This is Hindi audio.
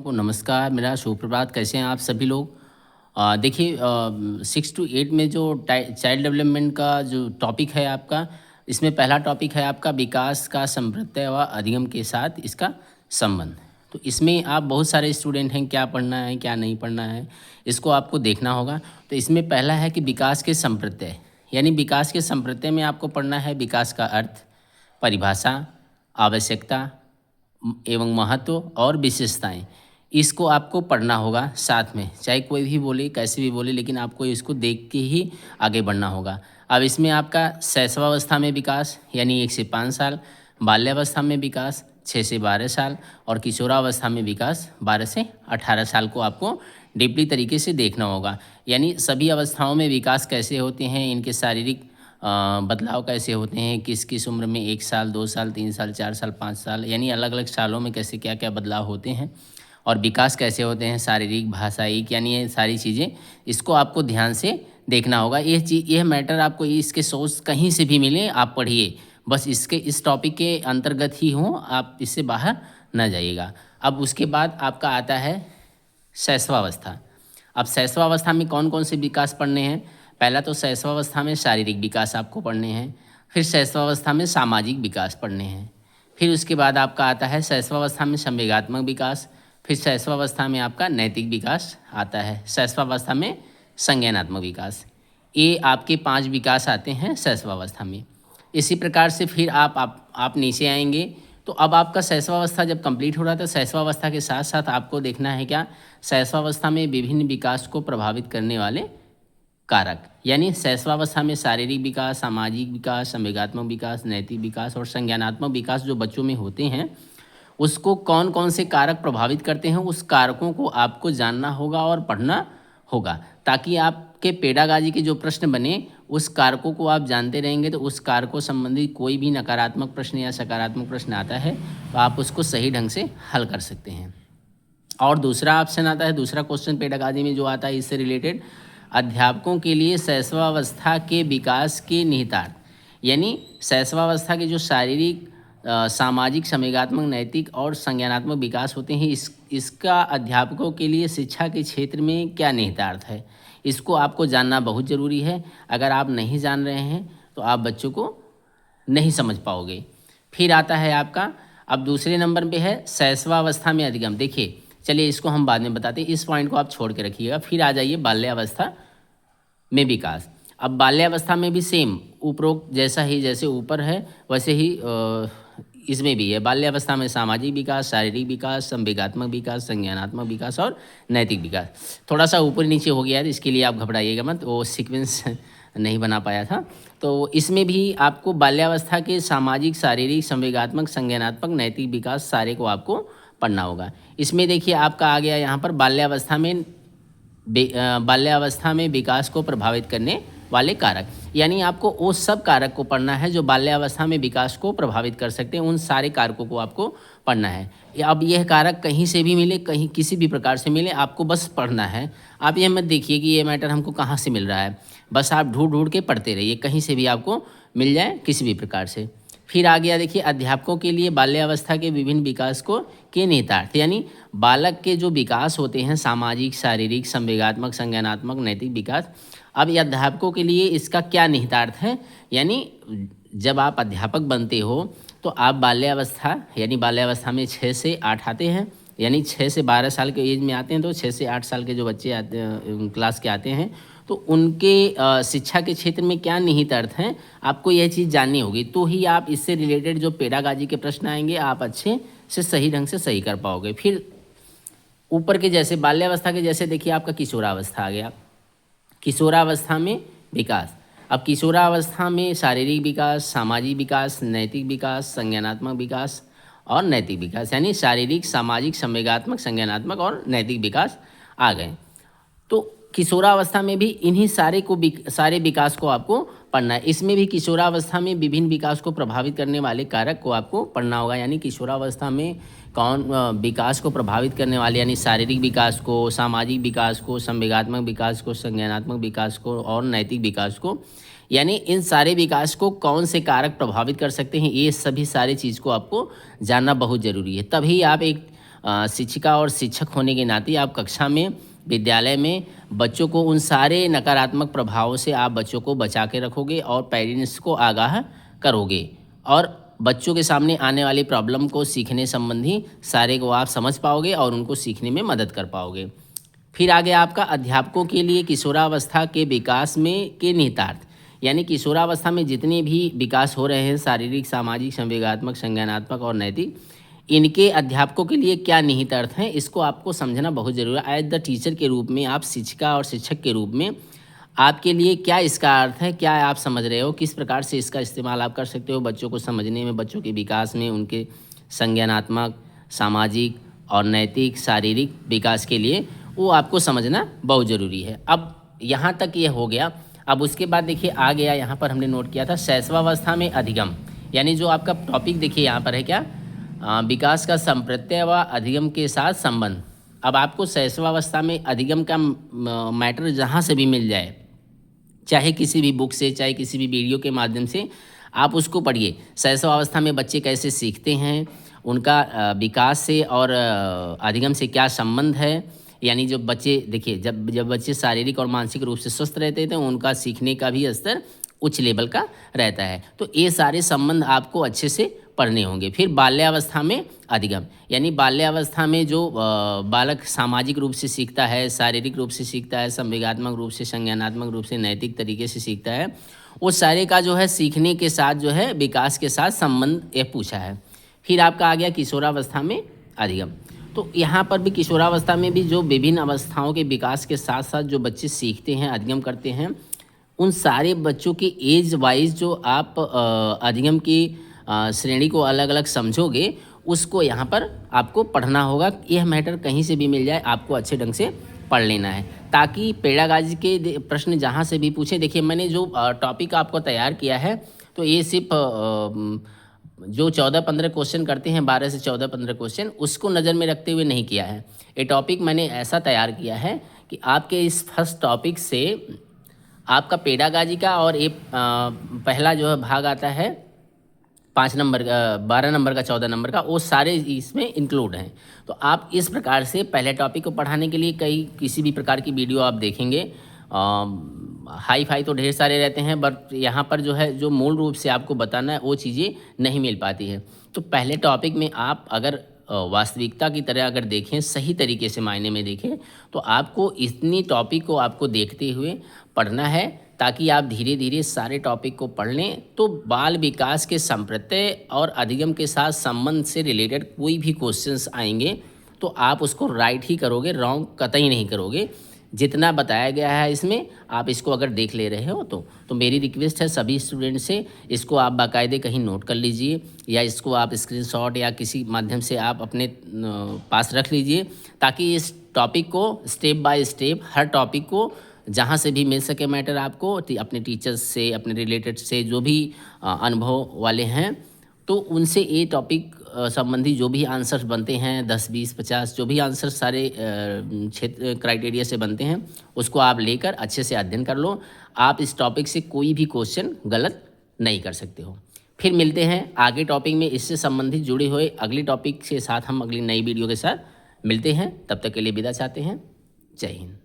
को नमस्कार, मेरा सुप्रभात। कैसे हैं आप सभी लोग? देखिए 6 टू 8 में जो चाइल्ड डेवलपमेंट का जो टॉपिक है आपका, इसमें पहला टॉपिक है आपका विकास का समृद्धि व अधिगम के साथ इसका संबंध। तो इसमें आप बहुत सारे स्टूडेंट हैं, क्या पढ़ना है क्या नहीं पढ़ना है, इसको आपको देखना होगा। तो इसमें पहला है कि विकास के संप्रत्यय, यानी विकास के संप्रत्यय में आपको पढ़ना है विकास का अर्थ, परिभाषा, आवश्यकता एवं महत्व और विशेषताएं। इसको आपको पढ़ना होगा साथ में, चाहे कोई भी बोले कैसे भी बोले, लेकिन आपको इसको देख के ही आगे बढ़ना होगा। अब इसमें आपका शैशवावस्था में विकास यानी 1 से 5 साल, बाल्यावस्था में विकास 6 से 12 साल और किशोरावस्था में विकास 12 से 18 साल को आपको डीपली तरीके से देखना होगा। यानी सभी अवस्थाओं में विकास कैसे होते हैं, इनके शारीरिक बदलाव कैसे होते हैं, किस किस उम्र में 1 साल 2 साल 3 साल 4 साल 5 साल, यानी अलग अलग सालों में कैसे क्या क्या बदलाव होते हैं और विकास कैसे होते हैं, शारीरिक भाषाई, यानी ये सारी चीज़ें इसको आपको ध्यान से देखना होगा। यह मैटर आपको इसके सोर्स कहीं से भी मिले आप पढ़िए, बस इसके इस टॉपिक के अंतर्गत ही हों, आप इससे बाहर न जाइएगा। अब उसके बाद आपका आता है शैशवावस्था। अब शैशवावस्था में कौन कौन से विकास पढ़ने हैं? पहला तो शैशवावस्था में शारीरिक विकास आपको पढ़ने हैं, फिर शैशवावस्था में सामाजिक विकास पढ़ने हैं, फिर उसके बाद आपका आता है शैशवावस्था में संवेगात्मक विकास, फिर शैशवावस्था में आपका नैतिक विकास आता है, शैशवावस्था में संज्ञानात्मक विकास। ये आपके 5 विकास आते हैं शैशवावस्था में। इसी प्रकार से फिर आप नीचे आएंगे तो अब आपका शैशवावस्था जब कंप्लीट हो रहा था, शैशवावस्था के साथ साथ आपको देखना है क्या, शैशवावस्था में विभिन्न विकास को प्रभावित करने वाले कारक, यानी शैशवावस्था में शारीरिक विकास, सामाजिक विकास, संवेगात्मक विकास, नैतिक विकास और संज्ञानात्मक विकास जो बच्चों में होते हैं, उसको कौन कौन से कारक प्रभावित करते हैं, उस कारकों को आपको जानना होगा और पढ़ना होगा, ताकि आपके पेडागाजी के जो प्रश्न बने उस कारकों को आप जानते रहेंगे तो उस कारकों संबंधी कोई भी नकारात्मक प्रश्न या सकारात्मक प्रश्न आता है तो आप उसको सही ढंग से हल कर सकते हैं। और दूसरा ऑप्शन आता है, दूसरा क्वेश्चन पेडागाजी में जो आता है इससे रिलेटेड, अध्यापकों के लिए शैशवावस्था के विकास के निहितार्थ, यानी शैशवावस्था के जो शारीरिक, सामाजिक, संवेगात्मक, नैतिक और संज्ञानात्मक विकास होते हैं, इसका अध्यापकों के लिए शिक्षा के क्षेत्र में क्या निहितार्थ है, इसको आपको जानना बहुत ज़रूरी है। अगर आप नहीं जान रहे हैं तो आप बच्चों को नहीं समझ पाओगे। फिर आता है आपका, अब दूसरे नंबर पे है शैशवावस्था में अधिगम। देखिए चलिए इसको हम बाद में बताते हैं, इस पॉइंट को आप छोड़ के रखिएगा। फिर आ जाइए बाल्यावस्था में विकास। अब बाल्यावस्था में भी सेम उपरोक्त जैसा ही, जैसे ऊपर है वैसे ही इसमें भी है। बाल्यावस्था में सामाजिक विकास, शारीरिक विकास, संवेगात्मक विकास, संज्ञानात्मक विकास और नैतिक विकास। थोड़ा सा ऊपर नीचे हो गया है, इसके लिए आप घबराइएगा मत, वो सीक्वेंस नहीं बना पाया था। तो इसमें भी आपको बाल्यावस्था के सामाजिक, शारीरिक, संवेगात्मक, संज्ञानात्मक, नैतिक विकास सारे को आपको पढ़ना होगा। इसमें देखिए आपका आ गया यहाँ पर बाल्यावस्था में विकास को प्रभावित करने वाले कारक, यानी आपको वो सब कारक को पढ़ना है जो बाल्यावस्था में विकास को प्रभावित कर सकते हैं, उन सारे कारकों को आपको पढ़ना है। अब यह कारक कहीं से भी मिले, कहीं किसी भी प्रकार से मिले, आपको बस पढ़ना है। आप ये मत देखिए कि ये मैटर हमको कहाँ से मिल रहा है, बस आप ढूंढ ढूंढ के पढ़ते रहिए, कहीं से भी आपको मिल जाए किसी भी प्रकार से। फिर आ गया देखिए अध्यापकों के लिए बाल्यावस्था के विभिन्न विकास को के निहितार्थ, यानी बालक के जो विकास होते हैं सामाजिक, शारीरिक, संवेगात्मक, संज्ञानात्मक, नैतिक विकास, अब ये अध्यापकों के लिए इसका क्या निहितार्थ है, यानी जब आप अध्यापक बनते हो तो आप बाल्यावस्था, यानी बाल्यावस्था में 6 से 8 आते हैं, यानी 6 से 12 साल के एज में आते हैं, तो 6 से 8 साल के जो बच्चे आते हैं क्लास के आते हैं, तो उनके शिक्षा के क्षेत्र में क्या निहित अर्थ हैं, आपको यह चीज़ जाननी होगी। तो ही आप इससे रिलेटेड जो पेडागाजी के प्रश्न आएंगे आप अच्छे से सही ढंग से सही कर पाओगे। फिर ऊपर के जैसे बाल्यावस्था के जैसे देखिए आपका किशोरावस्था आ गया, किशोरावस्था में विकास। अब किशोरावस्था में शारीरिक विकास, सामाजिक विकास, नैतिक विकास, संज्ञानात्मक विकास और नैतिक विकास, यानी शारीरिक, सामाजिक, संवेगात्मक, संज्ञानात्मक और नैतिक विकास आ गए। तो किशोरावस्था में भी इन्हीं सारे विकास को आपको पढ़ना है। इसमें भी किशोरावस्था में विभिन्न विकास को प्रभावित करने वाले कारक को आपको पढ़ना होगा, यानी किशोरावस्था में कौन विकास को प्रभावित करने वाले, यानी शारीरिक विकास को, सामाजिक विकास को, संवेगात्मक विकास को, संज्ञानात्मक विकास को और नैतिक विकास को, यानी इन सारे विकास को कौन से कारक प्रभावित कर सकते हैं, ये सभी सारी चीज़ को आपको जानना बहुत ज़रूरी है। तभी आप एक शिक्षिका और शिक्षक होने के नाते आप कक्षा में, विद्यालय में बच्चों को उन सारे नकारात्मक प्रभावों से आप बच्चों को बचा के रखोगे और पेरेंट्स को आगाह करोगे और बच्चों के सामने आने वाली प्रॉब्लम को सीखने संबंधी सारे को आप समझ पाओगे और उनको सीखने में मदद कर पाओगे। फिर आगे आपका अध्यापकों के लिए किशोरावस्था के विकास में के निहितार्थ, यानी किशोरावस्था में जितने भी विकास हो रहे हैं शारीरिक, सामाजिक, संवेगात्मक, संज्ञानात्मक और नैतिक, इनके अध्यापकों के लिए क्या निहित अर्थ हैं, इसको आपको समझना बहुत ज़रूरी है। एज द टीचर के रूप में, आप शिक्षिका और शिक्षक के रूप में आपके लिए क्या इसका अर्थ है, क्या आप समझ रहे हो, किस प्रकार से इसका इस्तेमाल आप कर सकते हो बच्चों को समझने में, बच्चों के विकास में, उनके संज्ञानात्मक, सामाजिक और नैतिक, शारीरिक विकास के लिए, वो आपको समझना बहुत ज़रूरी है। अब यहाँ तक ये हो गया। अब उसके बाद देखिए आ गया, यहाँ पर हमने नोट किया था शैशवावस्था में अधिगम, यानी जो आपका टॉपिक देखिए यहाँ पर है क्या, विकास का संप्रत्यय व अधिगम के साथ संबंध। अब आपको शैशवावस्था में अधिगम का मैटर जहाँ से भी मिल जाए, चाहे किसी भी बुक से, चाहे किसी भी वीडियो के माध्यम से, आप उसको पढ़िए। शैशवावस्था में बच्चे कैसे सीखते हैं, उनका विकास से और अधिगम से क्या संबंध है, यानी जो बच्चे देखिए जब बच्चे शारीरिक और मानसिक रूप से स्वस्थ रहते हैं तो उनका सीखने का भी स्तर उच्च लेवल का रहता है। तो ये सारे संबंध आपको अच्छे से पढ़ने होंगे। फिर बाल्यावस्था में अधिगम, यानी बाल्यावस्था में जो बालक सामाजिक रूप से सीखता है, शारीरिक रूप से सीखता है, संवेगात्मक रूप से, संज्ञानात्मक रूप से, नैतिक तरीके से सीखता है, वो सारे का जो है सीखने के साथ जो है विकास के साथ संबंध ये पूछा है। फिर आपका आ गया किशोरावस्था में अधिगम। तो यहाँ पर भी किशोरावस्था में भी जो विभिन्न अवस्थाओं के विकास के साथ साथ जो बच्चे सीखते हैं, अधिगम करते हैं, उन सारे बच्चों की एज वाइज जो आप अधिगम की श्रेणी को अलग अलग समझोगे, उसको यहाँ पर आपको पढ़ना होगा। यह मैटर कहीं से भी मिल जाए, आपको अच्छे ढंग से पढ़ लेना है ताकि पेडागाजी के प्रश्न जहाँ से भी पूछे। देखिए मैंने जो टॉपिक आपको तैयार किया है, तो ये सिर्फ जो 14-15 क्वेश्चन करते हैं, 12 से 14-15 क्वेश्चन, उसको नज़र में रखते हुए नहीं किया है। ये टॉपिक मैंने ऐसा तैयार किया है कि आपके इस फर्स्ट टॉपिक से आपका पेडागाजी का और एक पहला जो है भाग आता है 5 नंबर का, 12 नंबर का, 14 नंबर का, वो सारे इसमें इंक्लूड हैं। तो आप इस प्रकार से पहले टॉपिक को पढ़ाने के लिए किसी भी प्रकार की वीडियो आप देखेंगे, हाई फाई तो ढेर सारे रहते हैं, बट यहाँ पर जो है जो मूल रूप से आपको बताना है वो चीज़ें नहीं मिल पाती है। तो पहले टॉपिक में आप अगर वास्तविकता की तरह अगर देखें, सही तरीके से मायने में देखें, तो आपको इतनी टॉपिक को आपको देखते हुए पढ़ना है ताकि आप धीरे धीरे सारे टॉपिक को पढ़ लें। तो बाल विकास के संप्रत्यय और अधिगम के साथ संबंध से रिलेटेड कोई भी क्वेश्चंस आएंगे तो आप उसको राइट ही करोगे, रॉन्ग कतई नहीं करोगे। जितना बताया गया है इसमें आप इसको अगर देख ले रहे हो तो मेरी रिक्वेस्ट है सभी स्टूडेंट से, इसको आप बाकायदे कहीं नोट कर लीजिए या इसको आप स्क्रीनशॉट या किसी माध्यम से आप अपने पास रख लीजिए ताकि इस टॉपिक को step by step, her topic को जहाँ से भी मिल सके मैटर आपको, अपने टीचर्स से, अपने रिलेटेड से, जो भी अनुभव वाले हैं, तो उनसे ये टॉपिक संबंधी जो भी आंसर्स बनते हैं 10, 20, 50 जो भी आंसर्स सारे क्षेत्र क्राइटेरिया से बनते हैं, उसको आप लेकर अच्छे से अध्ययन कर लो। आप इस टॉपिक से कोई भी क्वेश्चन गलत नहीं कर सकते हो। फिर मिलते हैं आगे टॉपिक में, इससे संबंधित जुड़े हुए अगली टॉपिक के साथ हम अगली नई वीडियो के साथ मिलते हैं। तब तक के लिए विदा चाहते हैं। जय हिंद।